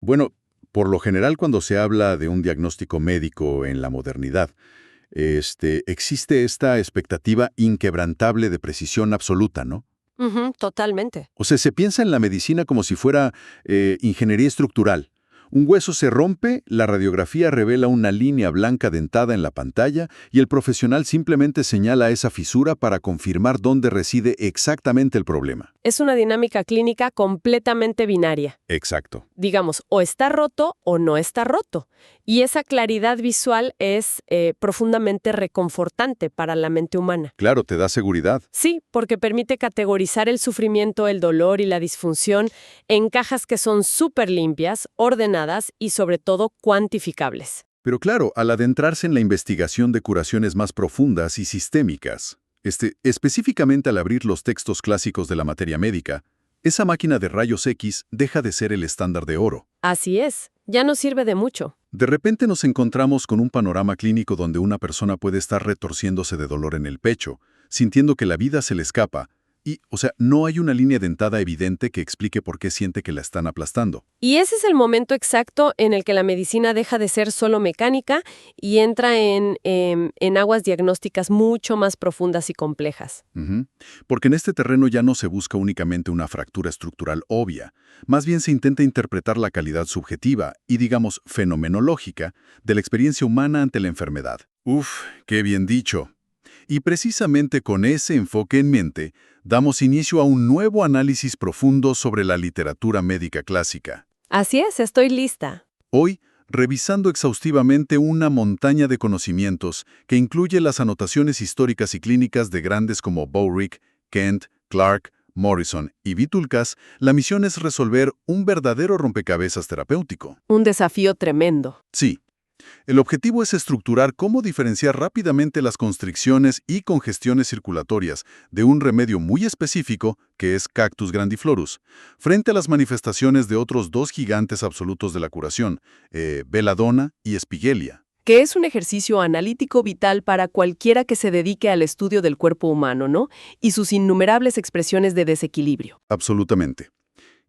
Bueno, por lo general cuando se habla de un diagnóstico médico en la modernidad, existe esta expectativa inquebrantable de precisión absoluta, ¿no? Ujú, totalmente. O sea, se piensa en la medicina como si fuera ingeniería estructural. Un hueso se rompe, la radiografía revela una línea blanca dentada en la pantalla y el profesional simplemente señala esa fisura para confirmar dónde reside exactamente el problema. Es una dinámica clínica completamente binaria. Exacto. Digamos, o está roto o no está roto. Y esa claridad visual es profundamente reconfortante para la mente humana. Claro, te da seguridad. Sí, porque permite categorizar el sufrimiento, el dolor y la disfunción en cajas que son súper limpias, ordenadas y sobre todo cuantificables. Pero claro, al adentrarse en la investigación de curaciones más profundas y sistémicas, específicamente al abrir los textos clásicos de la materia médica, esa máquina de rayos X deja de ser el estándar de oro. Así es, ya no sirve de mucho. De repente nos encontramos con un panorama clínico donde una persona puede estar retorciéndose de dolor en el pecho, sintiendo que la vida se le escapa, y, o sea, no hay una línea dentada evidente que explique por qué siente que la están aplastando. Y ese es el momento exacto en el que la medicina deja de ser solo mecánica y entra en aguas diagnósticas mucho más profundas y complejas. Ujú. Porque en este terreno ya no se busca únicamente una fractura estructural obvia, más bien se intenta interpretar la calidad subjetiva y, digamos, fenomenológica de la experiencia humana ante la enfermedad. Uf, qué bien dicho. Y precisamente con ese enfoque en mente, damos inicio a un nuevo análisis profundo sobre la literatura médica clásica. Así es, estoy lista. Hoy, revisando exhaustivamente una montaña de conocimientos que incluye las anotaciones históricas y clínicas de grandes como Bowrick, Kent, Clark, Morrison y Vitulcas, la misión es resolver un verdadero rompecabezas terapéutico. Un desafío tremendo. Sí, el objetivo es estructurar cómo diferenciar rápidamente las constricciones y congestiones circulatorias de un remedio muy específico, que es Cactus grandiflorus, frente a las manifestaciones de otros dos gigantes absolutos de la curación, Belladonna y Espigelia. Que es un ejercicio analítico vital para cualquiera que se dedique al estudio del cuerpo humano, ¿no? Y sus innumerables expresiones de desequilibrio. Absolutamente.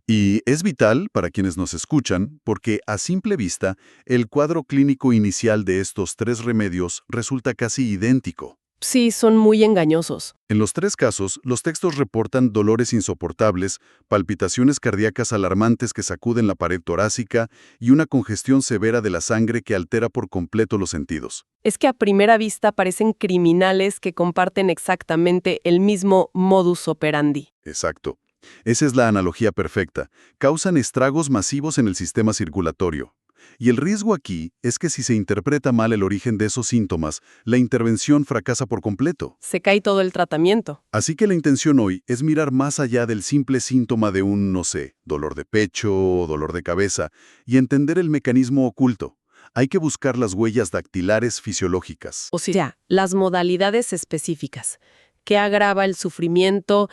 Y es vital para quienes nos escuchan porque, a simple vista, el cuadro clínico inicial de estos tres remedios resulta casi idéntico. Sí, son muy engañosos. En los tres casos, los textos reportan dolores insoportables, palpitaciones cardíacas alarmantes que sacuden la pared torácica y una congestión severa de la sangre que altera por completo los sentidos. Es que a primera vista parecen criminales que comparten exactamente el mismo modus operandi. Exacto. Esa es la analogía perfecta. Causan estragos masivos en el sistema circulatorio. Y el riesgo aquí es que si se interpreta mal el origen de esos síntomas, la intervención fracasa por completo. Se cae todo el tratamiento. Así que la intención hoy es mirar más allá del simple síntoma de un, no sé, dolor de pecho o dolor de cabeza, y entender el mecanismo oculto. Hay que buscar las huellas dactilares fisiológicas. O sea, las modalidades específicas. ¿Qué agrava el sufrimiento?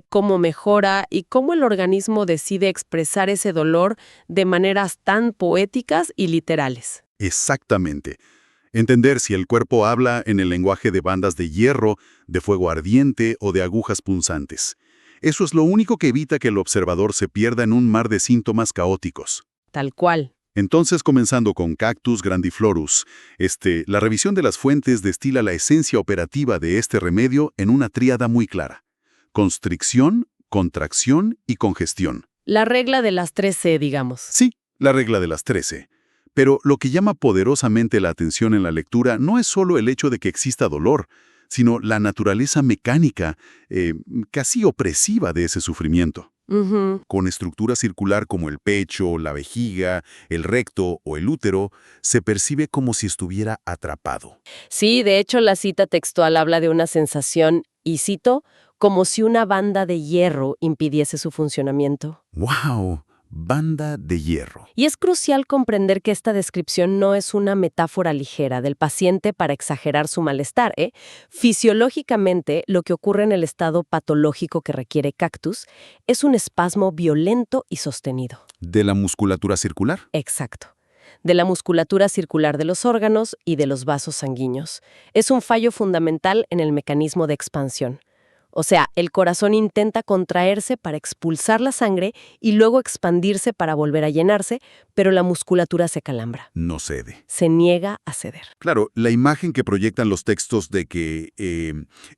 ¿Cómo mejora? Y cómo el organismo decide expresar ese dolor de maneras tan poéticas y literales. Exactamente. Entender si el cuerpo habla en el lenguaje de bandas de hierro, de fuego ardiente o de agujas punzantes. Eso es lo único que evita que el observador se pierda en un mar de síntomas caóticos. Tal cual. Entonces, comenzando con Cactus grandiflorus, la revisión de las fuentes destila la esencia operativa de este remedio en una tríada muy clara: constricción, contracción y congestión. La regla de las 3C, digamos. Sí, la regla de las 13. Pero lo que llama poderosamente la atención en la lectura no es solo el hecho de que exista dolor, sino la naturaleza mecánica, casi opresiva de ese sufrimiento. Ujú. Con estructura circular como el pecho, la vejiga, el recto o el útero, se percibe como si estuviera atrapado. Sí, de hecho la cita textual habla de una sensación, y cito, como si una banda de hierro impidiese su funcionamiento. ¡Wow! Banda de hierro. Y es crucial comprender que esta descripción no es una metáfora ligera del paciente para exagerar su malestar, ¿eh? Fisiológicamente, lo que ocurre en el estado patológico que requiere Cactus es un espasmo violento y sostenido. ¿De la musculatura circular? Exacto. De la musculatura circular de los órganos y de los vasos sanguíneos. Es un fallo fundamental en el mecanismo de expansión. O sea, el corazón intenta contraerse para expulsar la sangre y luego expandirse para volver a llenarse, pero la musculatura se calambra. No cede. Se niega a ceder. Claro, la imagen que proyectan los textos de que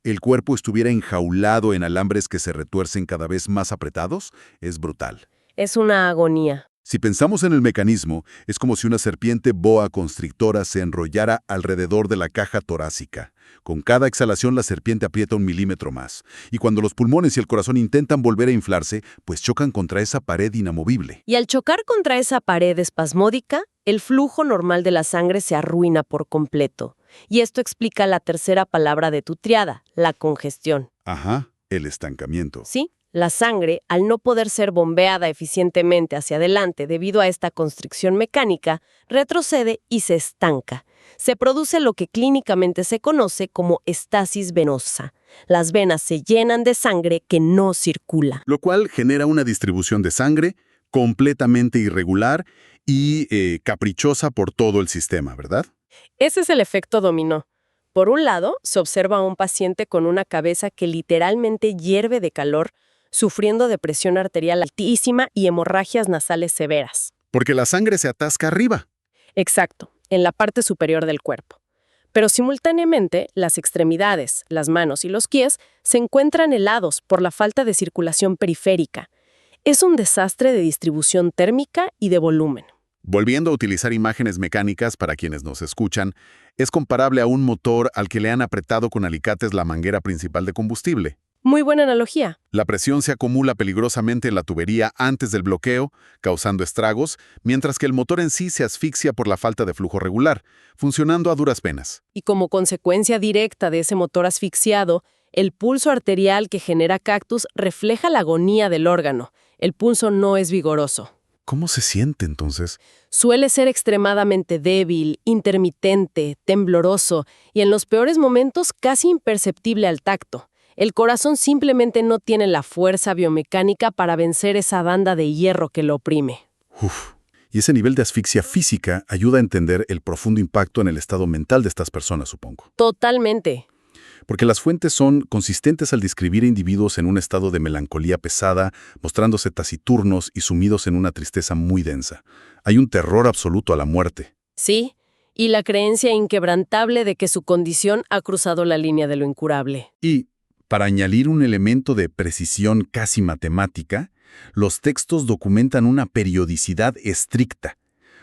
el cuerpo estuviera enjaulado en alambres que se retuercen cada vez más apretados es brutal. Es una agonía. Si pensamos en el mecanismo, es como si una serpiente boa constrictora se enrollara alrededor de la caja torácica. Con cada exhalación la serpiente aprieta 1 milímetro más. Y cuando los pulmones y el corazón intentan volver a inflarse, pues chocan contra esa pared inamovible. Y al chocar contra esa pared espasmódica, el flujo normal de la sangre se arruina por completo. Y esto explica la tercera palabra de tu triada, la congestión. Ajá, el estancamiento. Sí, la sangre, al no poder ser bombeada eficientemente hacia adelante debido a esta constricción mecánica, retrocede y se estanca. Se produce lo que clínicamente se conoce como estasis venosa. Las venas se llenan de sangre que no circula. Lo cual genera una distribución de sangre completamente irregular y caprichosa por todo el sistema, ¿verdad? Ese es el efecto dominó. Por un lado, se observa a un paciente con una cabeza que literalmente hierve de calor, sufriendo de presión arterial altísima y hemorragias nasales severas. Porque la sangre se atasca arriba. Exacto, en la parte superior del cuerpo. Pero simultáneamente, las extremidades, las manos y los pies se encuentran helados por la falta de circulación periférica. Es un desastre de distribución térmica y de volumen. Volviendo a utilizar imágenes mecánicas para quienes nos escuchan, es comparable a un motor al que le han apretado con alicates la manguera principal de combustible. Muy buena analogía. La presión se acumula peligrosamente en la tubería antes del bloqueo, causando estragos, mientras que el motor en sí se asfixia por la falta de flujo regular, funcionando a duras penas. Y como consecuencia directa de ese motor asfixiado, el pulso arterial que genera Cactus refleja la agonía del órgano. El pulso no es vigoroso. ¿Cómo se siente entonces? Suele ser extremadamente débil, intermitente, tembloroso y en los peores momentos casi imperceptible al tacto. El corazón simplemente no tiene la fuerza biomecánica para vencer esa banda de hierro que lo oprime. Uf. Y ese nivel de asfixia física ayuda a entender el profundo impacto en el estado mental de estas personas, supongo. Totalmente. Porque las fuentes son consistentes al describir a individuos en un estado de melancolía pesada, mostrándose taciturnos y sumidos en una tristeza muy densa. Hay un terror absoluto a la muerte. Sí, y la creencia inquebrantable de que su condición ha cruzado la línea de lo incurable. Y, para añadir un elemento de precisión casi matemática, los textos documentan una periodicidad estricta.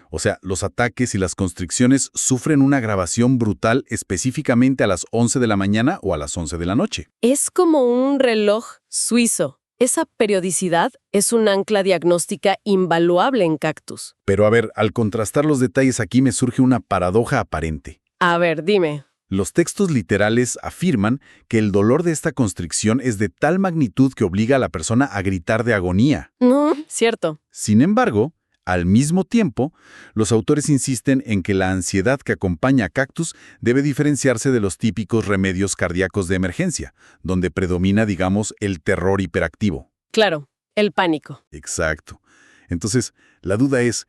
O sea, los ataques y las constricciones sufren una grabación brutal específicamente a las 11 de la mañana o a las 11 de la noche. Es como un reloj suizo. Esa periodicidad es un ancla diagnóstica invaluable en Cactus. Pero a ver, al contrastar los detalles aquí me surge una paradoja aparente. A ver, dime. Los textos literales afirman que el dolor de esta constricción es de tal magnitud que obliga a la persona a gritar de agonía. No, cierto. Sin embargo, al mismo tiempo, los autores insisten en que la ansiedad que acompaña a Cactus debe diferenciarse de los típicos remedios cardíacos de emergencia, donde predomina, digamos, el terror hiperactivo. Claro, el pánico. Exacto. Entonces, la duda es,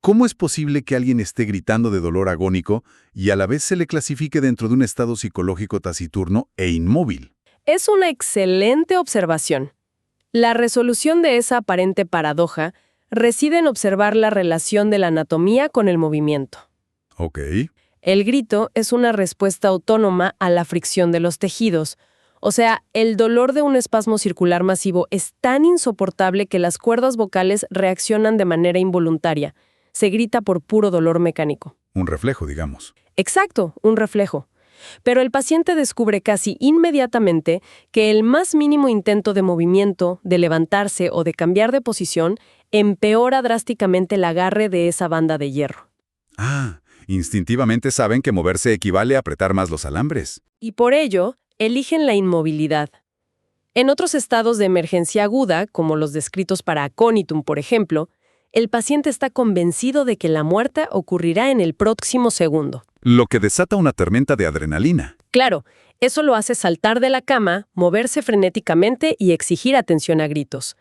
¿cómo es posible que alguien esté gritando de dolor agónico y a la vez se le clasifique dentro de un estado psicológico taciturno e inmóvil? Es una excelente observación. La resolución de esa aparente paradoja reside en observar la relación de la anatomía con el movimiento. Ok. El grito es una respuesta autónoma a la fricción de los tejidos. O sea, el dolor de un espasmo circular masivo es tan insoportable que las cuerdas vocales reaccionan de manera involuntaria. Se grita por puro dolor mecánico. Un reflejo, digamos. Exacto, un reflejo. Pero el paciente descubre casi inmediatamente que el más mínimo intento de movimiento, de levantarse o de cambiar de posición, empeora drásticamente el agarre de esa banda de hierro. Ah, instintivamente saben que moverse equivale a apretar más los alambres. Y por ello, eligen la inmovilidad. En otros estados de emergencia aguda, como los descritos para aconitum, por ejemplo, el paciente está convencido de que la muerte ocurrirá en el próximo segundo. Lo que desata una tormenta de adrenalina. Claro, eso lo hace saltar de la cama, moverse frenéticamente y exigir atención a gritos.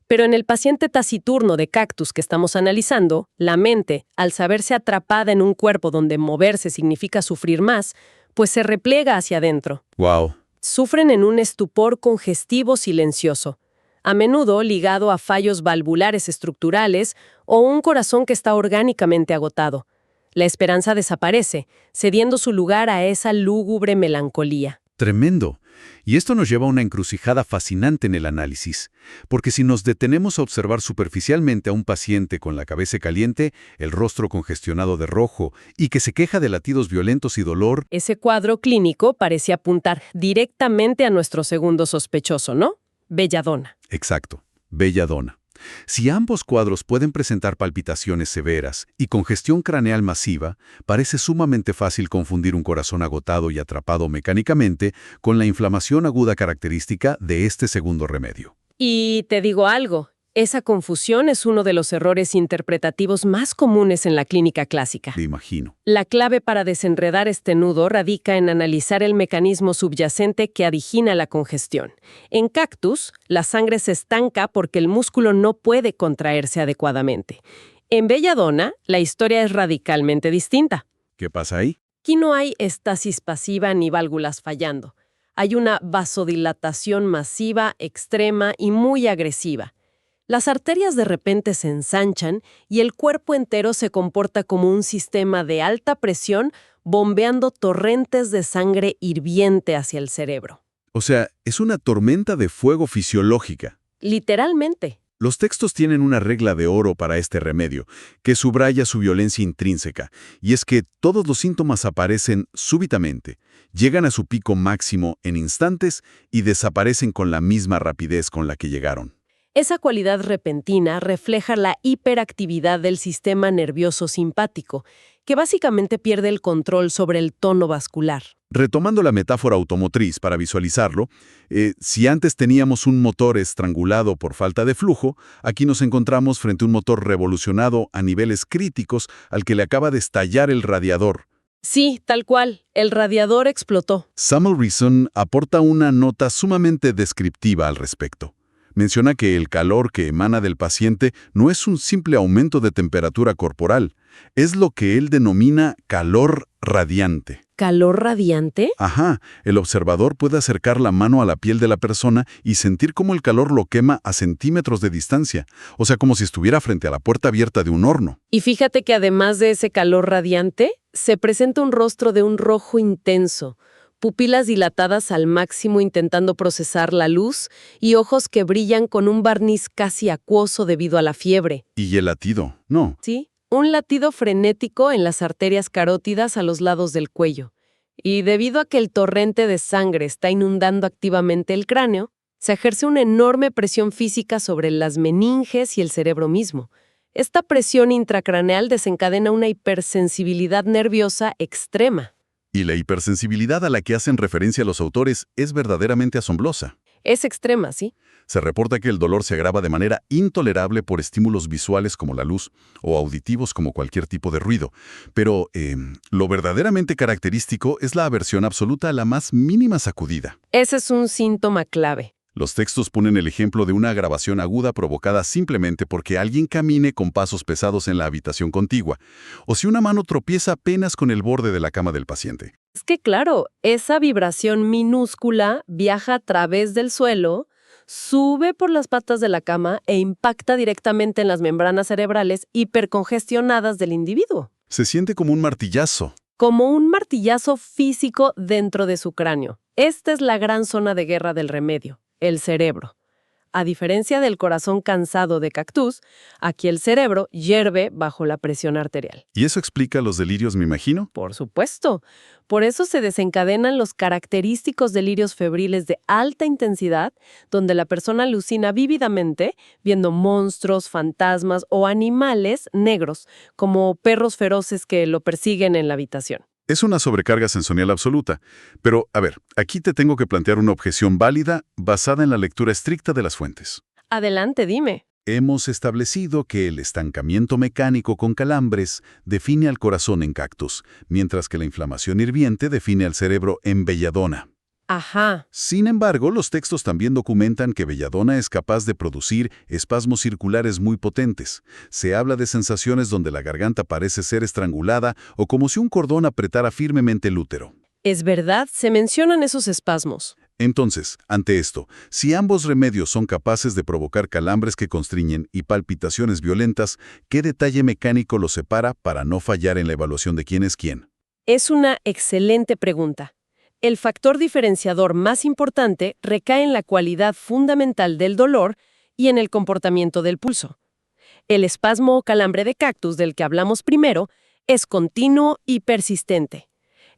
Pero en el paciente taciturno de Cactus que estamos analizando, la mente, al saberse atrapada en un cuerpo donde moverse significa sufrir más, pues se replega hacia adentro. Wow. Sufren en un estupor congestivo silencioso, a menudo ligado a fallos valvulares estructurales o un corazón que está orgánicamente agotado. La esperanza desaparece, cediendo su lugar a esa lúgubre melancolía. Tremendo. Y esto nos lleva a una encrucijada fascinante en el análisis, porque si nos detenemos a observar superficialmente a un paciente con la cabeza caliente, el rostro congestionado de rojo y que se queja de latidos violentos y dolor, Ese cuadro clínico parece apuntar directamente a nuestro segundo sospechoso, ¿no? Belladonna. exacto, belladona. Si ambos cuadros pueden presentar palpitaciones severas y congestión craneal masiva, parece sumamente fácil confundir un corazón agotado y atrapado mecánicamente con la inflamación aguda característica de este segundo remedio. Y te digo algo, esa confusión es uno de los errores interpretativos más comunes en la clínica clásica. Me imagino. La clave para desenredar este nudo radica en analizar el mecanismo subyacente que origina la congestión. En cactus, la sangre se estanca porque el músculo no puede contraerse adecuadamente. En belladona, la historia es radicalmente distinta. ¿Qué pasa ahí? Aquí no hay estasis pasiva ni válvulas fallando. Hay una vasodilatación masiva, extrema y muy agresiva. Las arterias de repente se ensanchan y el cuerpo entero se comporta como un sistema de alta presión bombeando torrentes de sangre hirviente hacia el cerebro. O sea, es una tormenta de fuego fisiológica. Literalmente. Los textos tienen una regla de oro para este remedio, que subraya su violencia intrínseca, y es que todos los síntomas aparecen súbitamente, llegan a su pico máximo en instantes y desaparecen con la misma rapidez con la que llegaron. Esa cualidad repentina refleja la hiperactividad del sistema nervioso simpático, que básicamente pierde el control sobre el tono vascular. Retomando la metáfora automotriz para visualizarlo, si antes teníamos un motor estrangulado por falta de flujo, aquí nos encontramos frente a un motor revolucionado a niveles críticos al que le acaba de estallar el radiador. Sí, tal cual. El radiador explotó. Samuel Reason aporta una nota sumamente descriptiva al respecto. Menciona que el calor que emana del paciente no es un simple aumento de temperatura corporal, es lo que él denomina calor radiante. ¿Calor radiante? Ajá, el observador puede acercar la mano a la piel de la persona y sentir cómo el calor lo quema a centímetros de distancia, o sea, como si estuviera frente a la puerta abierta de un horno. Y fíjate que además de ese calor radiante, se presenta un rostro de un rojo intenso, pupilas dilatadas al máximo intentando procesar la luz y ojos que brillan con un barniz casi acuoso debido a la fiebre. Y el latido, no. ¿Sí? Un latido frenético en las arterias carótidas a los lados del cuello. Y debido a que el torrente de sangre está inundando activamente el cráneo, se ejerce una enorme presión física sobre las meninges y el cerebro mismo. Esta presión intracraneal desencadena una hipersensibilidad nerviosa extrema. Y la hipersensibilidad a la que hacen referencia los autores es verdaderamente asombrosa. Es extrema, ¿sí? Se reporta que el dolor se agrava de manera intolerable por estímulos visuales como la luz o auditivos como cualquier tipo de ruido. Pero lo verdaderamente característico es la aversión absoluta a la más mínima sacudida. Ese es un síntoma clave. Los textos ponen el ejemplo de una agravación aguda provocada simplemente porque alguien camine con pasos pesados en la habitación contigua, o si una mano tropieza apenas con el borde de la cama del paciente. Es que claro, esa vibración minúscula viaja a través del suelo, sube por las patas de la cama e impacta directamente en las membranas cerebrales hipercongestionadas del individuo. Se siente como un martillazo. Como un martillazo físico dentro de su cráneo. Esta es la gran zona de guerra del remedio, el cerebro. A diferencia del corazón cansado de cactus, aquí el cerebro hierve bajo la presión arterial. ¿Y eso explica los delirios, me imagino? Por supuesto. Por eso se desencadenan los característicos delirios febriles de alta intensidad, donde la persona alucina vívidamente viendo monstruos, fantasmas o animales negros, como perros feroces que lo persiguen en la habitación. Es una sobrecarga sensorial absoluta. Pero, a ver, aquí te tengo que plantear una objeción válida basada en la lectura estricta de las fuentes. Adelante, dime. Hemos establecido que el estancamiento mecánico con calambres define al corazón en cactus, mientras que la inflamación hirviente define al cerebro en belladona. Ajá. Sin embargo, los textos también documentan que belladona es capaz de producir espasmos circulares muy potentes. Se habla de sensaciones donde la garganta parece ser estrangulada o como si un cordón apretara firmemente el útero. Es verdad, se mencionan esos espasmos. Entonces, ante esto, si ambos remedios son capaces de provocar calambres que constriñen y palpitaciones violentas, ¿qué detalle mecánico los separa para no fallar en la evaluación de quién es quién? Es una excelente pregunta. El factor diferenciador más importante recae en la cualidad fundamental del dolor y en el comportamiento del pulso. El espasmo o calambre de cactus del que hablamos primero es continuo y persistente.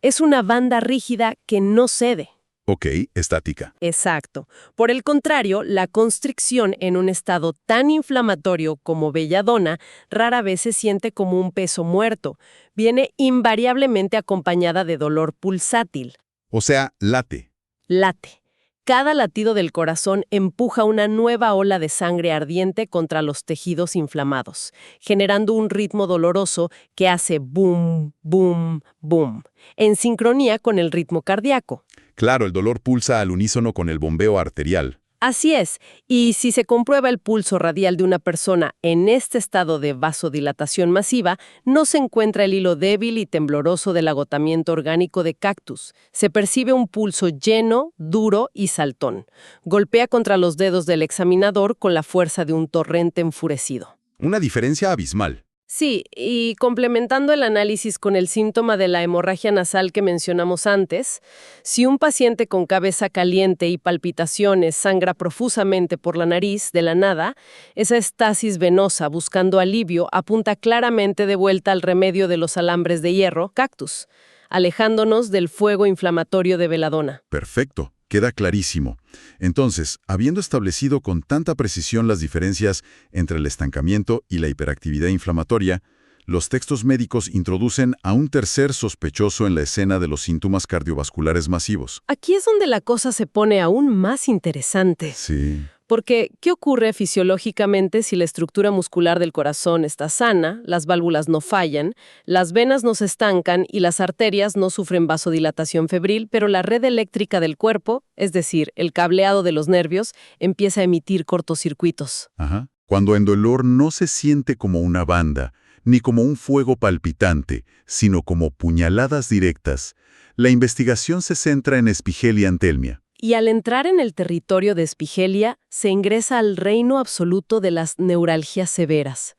Es una banda rígida que no cede. Ok, estática. Exacto. Por el contrario, la constricción en un estado tan inflamatorio como belladona rara vez se siente como un peso muerto. Viene invariablemente acompañada de dolor pulsátil. O sea, late. Late. Cada latido del corazón empuja una nueva ola de sangre ardiente contra los tejidos inflamados, generando un ritmo doloroso que hace boom, boom, boom, en sincronía con el ritmo cardíaco. Claro, el dolor pulsa al unísono con el bombeo arterial. Así es, y si se comprueba el pulso radial de una persona en este estado de vasodilatación masiva, no se encuentra el hilo débil y tembloroso del agotamiento orgánico de cactus. Se percibe un pulso lleno, duro y saltón. Golpea contra los dedos del examinador con la fuerza de un torrente enfurecido. Una diferencia abismal. Sí, y complementando el análisis con el síntoma de la hemorragia nasal que mencionamos antes, si un paciente con cabeza caliente y palpitaciones sangra profusamente por la nariz de la nada, esa estasis venosa buscando alivio apunta claramente de vuelta al remedio de los alambres de hierro, cactus, alejándonos del fuego inflamatorio de belladona. Perfecto. Queda clarísimo. Entonces, habiendo establecido con tanta precisión las diferencias entre el estancamiento y la hiperactividad inflamatoria, los textos médicos introducen a un tercer sospechoso en la escena de los síntomas cardiovasculares masivos. Aquí es donde la cosa se pone aún más interesante. Sí. Porque, ¿qué ocurre fisiológicamente si la estructura muscular del corazón está sana, las válvulas no fallan, las venas no se estancan y las arterias no sufren vasodilatación febril, pero la red eléctrica del cuerpo, es decir, el cableado de los nervios, empieza a emitir cortocircuitos? Ajá. Cuando el dolor no se siente como una banda, ni como un fuego palpitante, sino como puñaladas directas, la investigación se centra en Espigelia antelmia. Y al entrar en el territorio de Espigelia, se ingresa al reino absoluto de las neuralgias severas.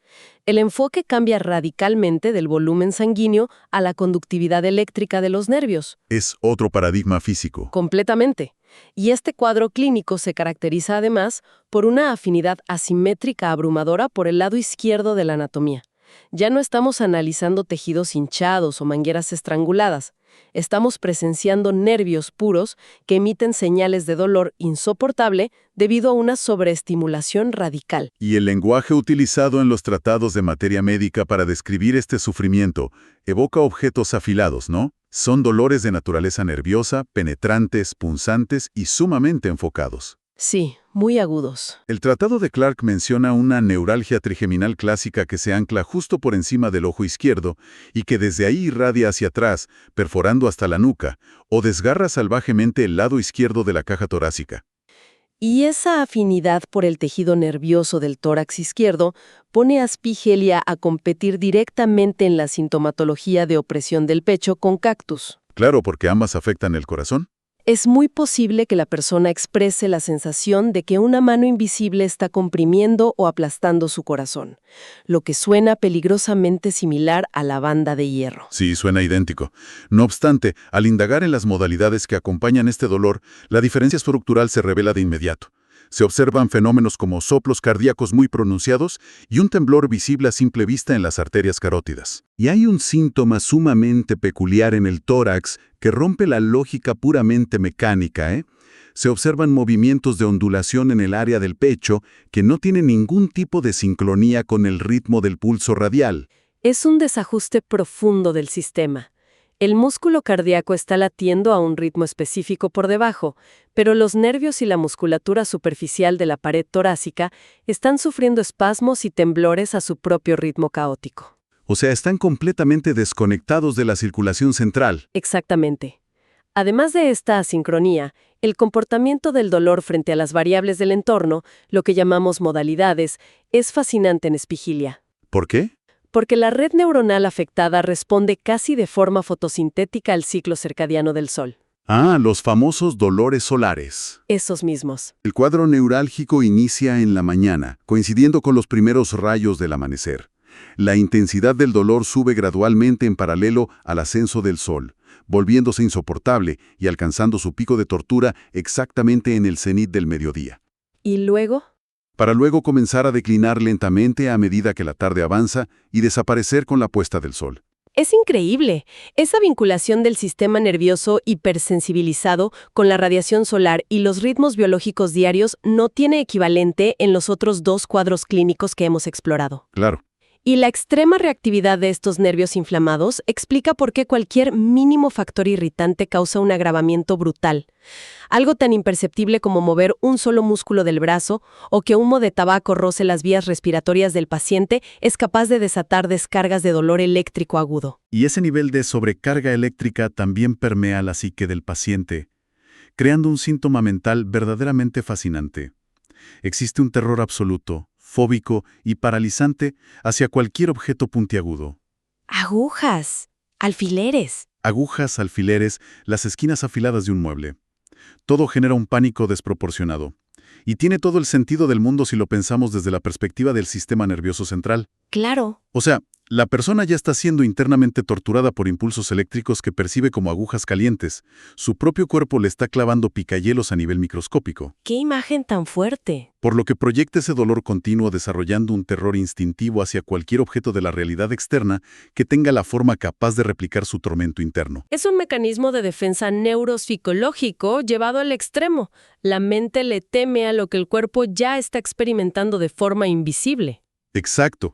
El enfoque cambia radicalmente del volumen sanguíneo a la conductividad eléctrica de los nervios. Es otro paradigma físico. Completamente. Y este cuadro clínico se caracteriza además por una afinidad asimétrica abrumadora por el lado izquierdo de la anatomía. Ya no estamos analizando tejidos hinchados o mangueras estranguladas. Estamos presenciando nervios puros que emiten señales de dolor insoportable debido a una sobreestimulación radical. Y el lenguaje utilizado en los tratados de materia médica para describir este sufrimiento evoca objetos afilados, ¿no? Son dolores de naturaleza nerviosa, penetrantes, punzantes y sumamente enfocados. Sí, muy agudos. El tratado de Clark menciona una neuralgia trigeminal clásica que se ancla justo por encima del ojo izquierdo y que desde ahí irradia hacia atrás, perforando hasta la nuca, o desgarra salvajemente el lado izquierdo de la caja torácica. Y esa afinidad por el tejido nervioso del tórax izquierdo pone a Espigelia a competir directamente en la sintomatología de opresión del pecho con cactus. Claro, porque ambas afectan el corazón. Es muy posible que la persona exprese la sensación de que una mano invisible está comprimiendo o aplastando su corazón, lo que suena peligrosamente similar a la banda de hierro. Sí, suena idéntico. No obstante, al indagar en las modalidades que acompañan este dolor, la diferencia estructural se revela de inmediato. Se observan fenómenos como soplos cardíacos muy pronunciados y un temblor visible a simple vista en las arterias carótidas. Y hay un síntoma sumamente peculiar en el tórax que rompe la lógica puramente mecánica, Se observan movimientos de ondulación en el área del pecho que no tienen ningún tipo de sincronía con el ritmo del pulso radial. Es un desajuste profundo del sistema. El músculo cardíaco está latiendo a un ritmo específico por debajo, pero los nervios y la musculatura superficial de la pared torácica están sufriendo espasmos y temblores a su propio ritmo caótico. O sea, están completamente desconectados de la circulación central. Exactamente. Además de esta asincronía, el comportamiento del dolor frente a las variables del entorno, lo que llamamos modalidades, es fascinante en Espigelia. ¿Por qué? Porque la red neuronal afectada responde casi de forma fotosintética al ciclo circadiano del sol. Ah, los famosos dolores solares. Esos mismos. El cuadro neurálgico inicia en la mañana, coincidiendo con los primeros rayos del amanecer. La intensidad del dolor sube gradualmente en paralelo al ascenso del sol, volviéndose insoportable y alcanzando su pico de tortura exactamente en el cenit del mediodía. ¿Y luego? Para luego comenzar a declinar lentamente a medida que la tarde avanza y desaparecer con la puesta del sol. Es increíble. Esa vinculación del sistema nervioso hipersensibilizado con la radiación solar y los ritmos biológicos diarios no tiene equivalente en los otros dos cuadros clínicos que hemos explorado. Claro. Y la extrema reactividad de estos nervios inflamados explica por qué cualquier mínimo factor irritante causa un agravamiento brutal. Algo tan imperceptible como mover un solo músculo del brazo o que humo de tabaco roce las vías respiratorias del paciente es capaz de desatar descargas de dolor eléctrico agudo. Y ese nivel de sobrecarga eléctrica también permea la psique del paciente, creando un síntoma mental verdaderamente fascinante. Existe un terror absoluto, fóbico y paralizante hacia cualquier objeto puntiagudo. Agujas, alfileres. Agujas, alfileres, las esquinas afiladas de un mueble. Todo genera un pánico desproporcionado. Y tiene todo el sentido del mundo si lo pensamos desde la perspectiva del sistema nervioso central. Claro. O sea, la persona ya está siendo internamente torturada por impulsos eléctricos que percibe como agujas calientes. Su propio cuerpo le está clavando picahielos a nivel microscópico. ¡Qué imagen tan fuerte! Por lo que proyecta ese dolor continuo desarrollando un terror instintivo hacia cualquier objeto de la realidad externa que tenga la forma capaz de replicar su tormento interno. Es un mecanismo de defensa neuropsicológico llevado al extremo. La mente le teme a lo que el cuerpo ya está experimentando de forma invisible. Exacto.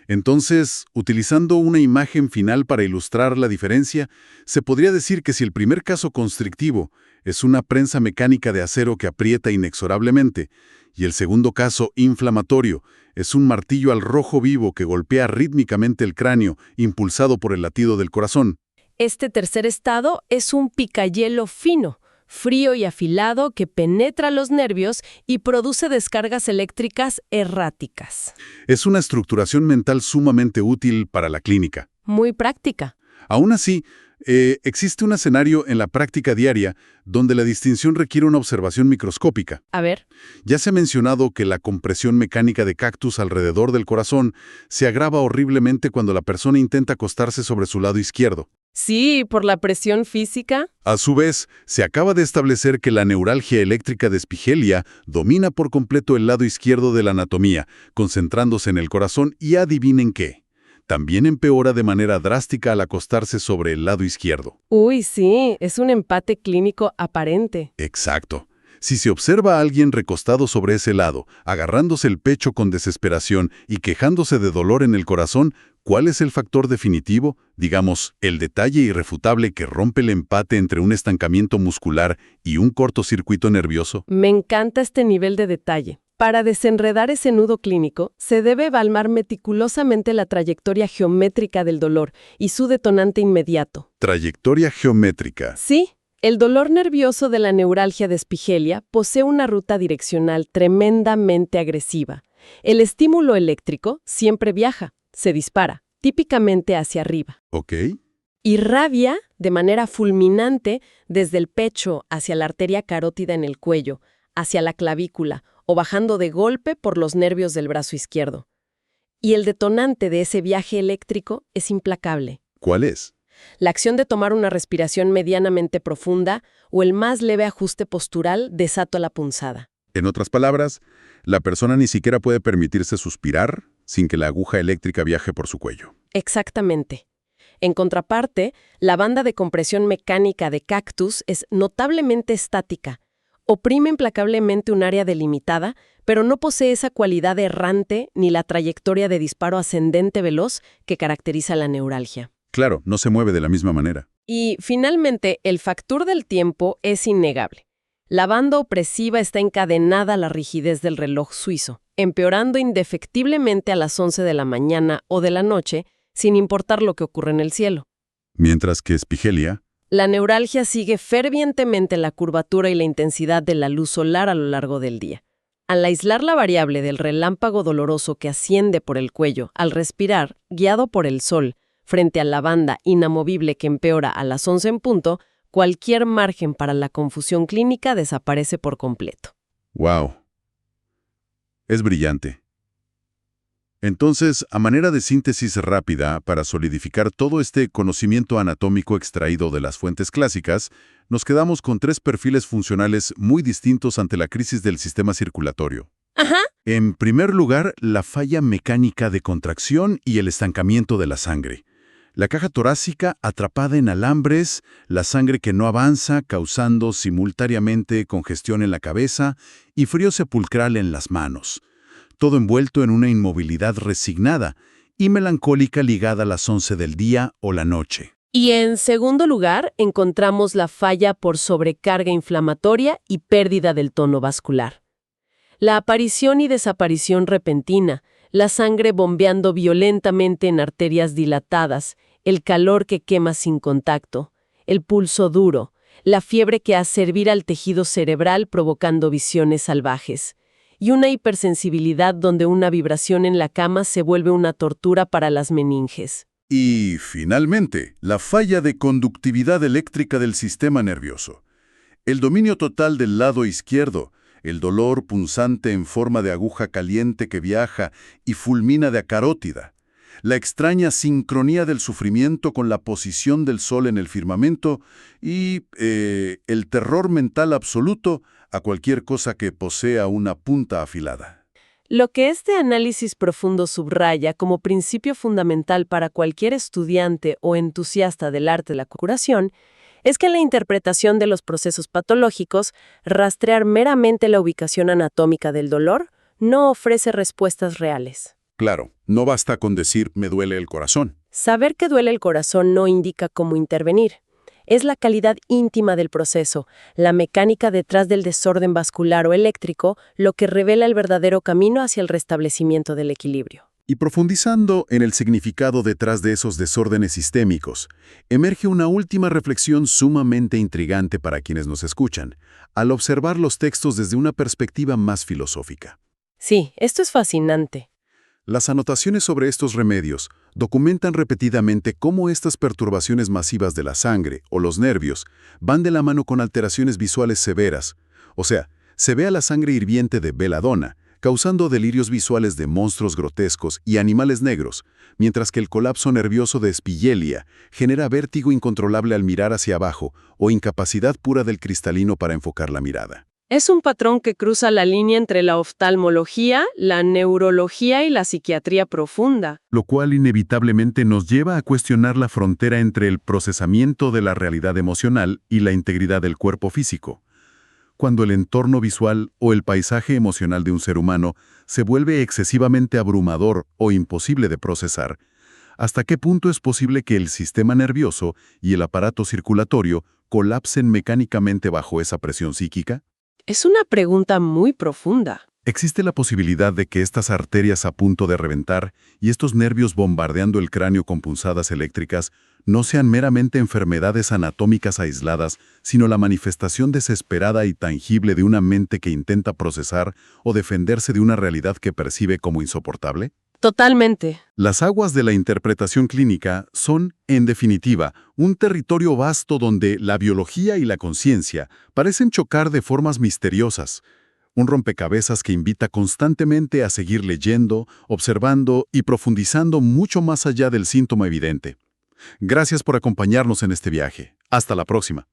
Entonces, utilizando una imagen final para ilustrar la diferencia, se podría decir que si el primer caso constrictivo es una prensa mecánica de acero que aprieta inexorablemente, y el segundo caso inflamatorio es un martillo al rojo vivo que golpea rítmicamente el cráneo, impulsado por el latido del corazón. Este tercer estado es un picayelo fino, frío y afilado que penetra los nervios y produce descargas eléctricas erráticas. Es una estructuración mental sumamente útil para la clínica. Muy práctica. Aún así, existe un escenario en la práctica diaria donde la distinción requiere una observación microscópica. A ver. Ya se ha mencionado que la compresión mecánica de cactus alrededor del corazón se agrava horriblemente cuando la persona intenta acostarse sobre su lado izquierdo. Sí, por la presión física. A su vez, se acaba de establecer que la neuralgia eléctrica de Spigelia domina por completo el lado izquierdo de la anatomía, concentrándose en el corazón y adivinen qué. También empeora de manera drástica al acostarse sobre el lado izquierdo. Uy, sí, es un empate clínico aparente. Exacto. Si se observa a alguien recostado sobre ese lado, agarrándose el pecho con desesperación y quejándose de dolor en el corazón, ¿cuál es el factor definitivo? Digamos, el detalle irrefutable que rompe el empate entre un estancamiento muscular y un cortocircuito nervioso. Me encanta este nivel de detalle. Para desenredar ese nudo clínico, se debe evaluar meticulosamente la trayectoria geométrica del dolor y su detonante inmediato. Trayectoria geométrica. Sí. El dolor nervioso de la neuralgia de Spigelia posee una ruta direccional tremendamente agresiva. El estímulo eléctrico siempre viaja, se dispara, típicamente hacia arriba. Ok. Irradia de manera fulminante desde el pecho hacia la arteria carótida en el cuello, hacia la clavícula o bajando de golpe por los nervios del brazo izquierdo. Y el detonante de ese viaje eléctrico es implacable. ¿Cuál es? La acción de tomar una respiración medianamente profunda o el más leve ajuste postural desata la punzada. En otras palabras, la persona ni siquiera puede permitirse suspirar sin que la aguja eléctrica viaje por su cuello. Exactamente. En contraparte, la banda de compresión mecánica de cactus es notablemente estática. Oprime implacablemente un área delimitada, pero no posee esa cualidad errante ni la trayectoria de disparo ascendente veloz que caracteriza la neuralgia. Claro, no se mueve de la misma manera. Y, finalmente, el factor del tiempo es innegable. La banda opresiva está encadenada a la rigidez del reloj suizo, empeorando indefectiblemente a las 11 de la mañana o de la noche, sin importar lo que ocurre en el cielo. Mientras que Spigelia... La neuralgia sigue fervientemente la curvatura y la intensidad de la luz solar a lo largo del día. Al aislar la variable del relámpago doloroso que asciende por el cuello al respirar, guiado por el sol, frente a la banda inamovible que empeora a las 11 en punto, Cualquier margen para la confusión clínica desaparece por completo. ¡Wow! Es brillante. Entonces, a manera de síntesis rápida, para solidificar todo este conocimiento anatómico extraído de las fuentes clásicas, nos quedamos con 3 perfiles funcionales muy distintos ante la crisis del sistema circulatorio. Ajá. En primer lugar, la falla mecánica de contracción y el estancamiento de la sangre. La caja torácica atrapada en alambres, la sangre que no avanza, causando simultáneamente congestión en la cabeza y frío sepulcral en las manos. Todo envuelto en una inmovilidad resignada y melancólica ligada a las 11 del día o la noche. Y en segundo lugar, encontramos la falla por sobrecarga inflamatoria y pérdida del tono vascular. La aparición y desaparición repentina, la sangre bombeando violentamente en arterias dilatadas, el calor que quema sin contacto, el pulso duro, la fiebre que hace hervir al tejido cerebral provocando visiones salvajes, y una hipersensibilidad donde una vibración en la cama se vuelve una tortura para las meninges. Y, finalmente, la falla de conductividad eléctrica del sistema nervioso. El dominio total del lado izquierdo, el dolor punzante en forma de aguja caliente que viaja y fulmina de carótida, la extraña sincronía del sufrimiento con la posición del sol en el firmamento y el terror mental absoluto a cualquier cosa que posea una punta afilada. Lo que este análisis profundo subraya como principio fundamental para cualquier estudiante o entusiasta del arte de la curación es que en la interpretación de los procesos patológicos, rastrear meramente la ubicación anatómica del dolor no ofrece respuestas reales. Claro, no basta con decir «me duele el corazón». Saber que duele el corazón no indica cómo intervenir. Es la calidad íntima del proceso, la mecánica detrás del desorden vascular o eléctrico, lo que revela el verdadero camino hacia el restablecimiento del equilibrio. Y profundizando en el significado detrás de esos desórdenes sistémicos, emerge una última reflexión sumamente intrigante para quienes nos escuchan, al observar los textos desde una perspectiva más filosófica. Sí, esto es fascinante. Las anotaciones sobre estos remedios documentan repetidamente cómo estas perturbaciones masivas de la sangre o los nervios van de la mano con alteraciones visuales severas. O sea, se ve a la sangre hirviente de Belladonna, causando delirios visuales de monstruos grotescos y animales negros, mientras que el colapso nervioso de Spigeliia genera vértigo incontrolable al mirar hacia abajo o incapacidad pura del cristalino para enfocar la mirada. Es un patrón que cruza la línea entre la oftalmología, la neurología y la psiquiatría profunda. Lo cual inevitablemente nos lleva a cuestionar la frontera entre el procesamiento de la realidad emocional y la integridad del cuerpo físico. Cuando el entorno visual o el paisaje emocional de un ser humano se vuelve excesivamente abrumador o imposible de procesar, ¿hasta qué punto es posible que el sistema nervioso y el aparato circulatorio colapsen mecánicamente bajo esa presión psíquica? Es una pregunta muy profunda. ¿Existe la posibilidad de que estas arterias a punto de reventar y estos nervios bombardeando el cráneo con punzadas eléctricas no sean meramente enfermedades anatómicas aisladas, sino la manifestación desesperada y tangible de una mente que intenta procesar o defenderse de una realidad que percibe como insoportable? Totalmente. Las aguas de la interpretación clínica son, en definitiva, un territorio vasto donde la biología y la conciencia parecen chocar de formas misteriosas. Un rompecabezas que invita constantemente a seguir leyendo, observando y profundizando mucho más allá del síntoma evidente. Gracias por acompañarnos en este viaje. Hasta la próxima.